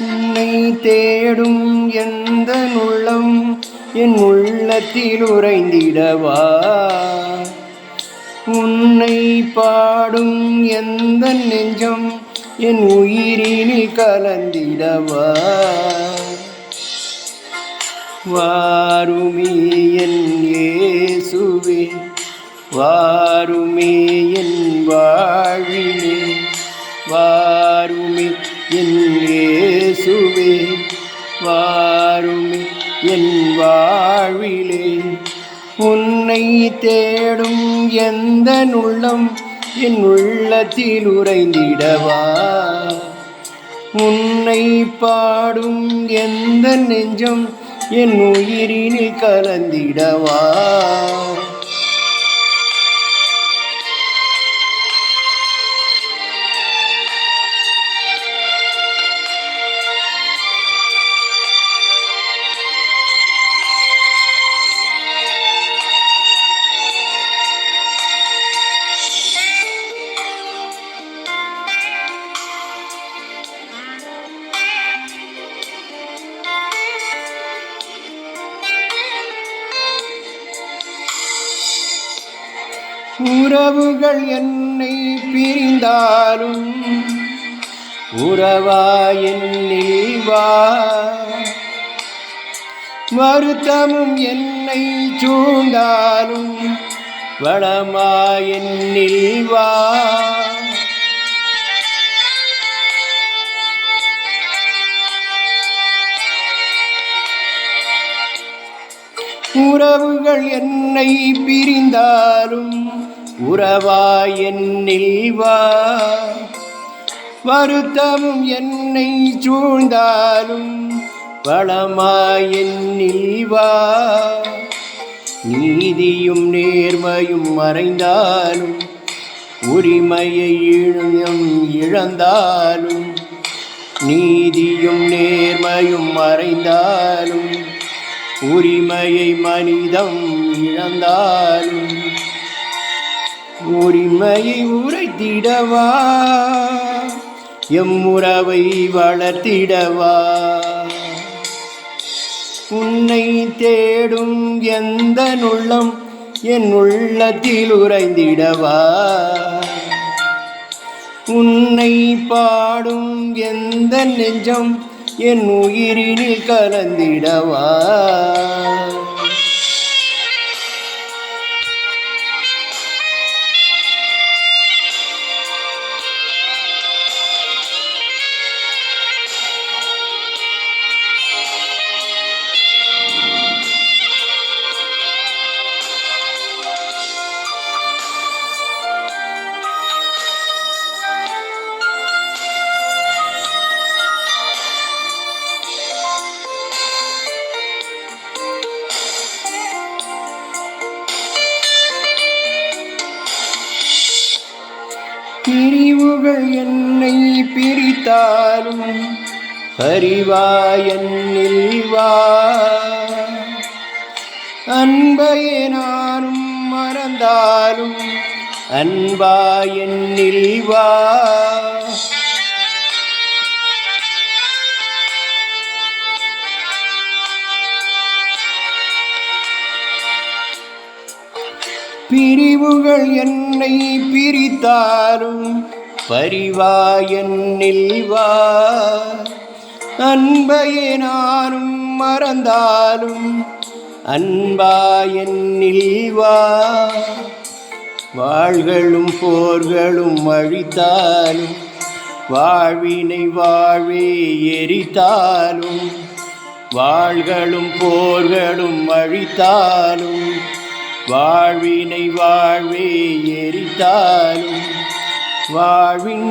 உன்னை தேடும் எந்த உள்ளம் என் உள்ளத்தில் உறைந்திடவா, உன்னை பாடும் எந்த நெஞ்சம் என் உயிரினில் கலந்திடவா. வாருமே என் இயேசுவே, வாருமே என் வாழ்விலே, வாருமே என் இயேசுவே, வாருமே என் வாழ்விலே. உன்னை தேடும் எந்த உள்ளம் என் உள்ளத்தில் உறைந்திடவா, உன்னை பாடும் எந்த நெஞ்சம் என் உயிரினில் கலந்திடவா. உறவுகள் என்னை பிரிந்தாலும் உறவாயென்னில் வா, வருத்தமும் என்னை சூழ்ந்தாலும் வளமாயென்னில் வா. உறவுகள் என்னை பிரிந்தாலும் உறவாய் என்னில் வா, வருத்தமும் என்னை சூழ்ந்தாலும் வளமாய் என்னில் வா. நீதியும் நேர்மையும் மறைந்தாலும் உரிமையை இழந்தாலும், நீதியும் நேர்மையும் மறைந்தாலும் உரிமையை மனிதம் இழந்தாலும், உரிமையை உரைத்திடவா, எம்முறவை வளர்த்திடவா. உன்னை தேடும் எந்த உள்ளம் என் உள்ளத்தில் உறைந்திடவா, உன்னை பாடும் எந்த நெஞ்சம் என் உயிரினில் கலந்திடவா. பிரிவுகள் என்னை பிரித்தாலும் பரிவாய் என்னில் வா, அன்பையே நானும் மறந்தாலும் அன்பாய் என்னில் வா. பிரிவுகள் என்னை பிரித்தாலும் பரிவாய் என்னில் வா, அன்பையே நானும் மறந்தாலும் அன்பாய் என்னில் வா. வாள்களும் போர்களும் அழித்தாலும் வாழ்வினை வாழ்வே எரித்தாலும், வாள்களும் போர்களும் அழித்தாலும் வாழ்வினை வாழ்வே எரித்தாலும் வாழ்வின்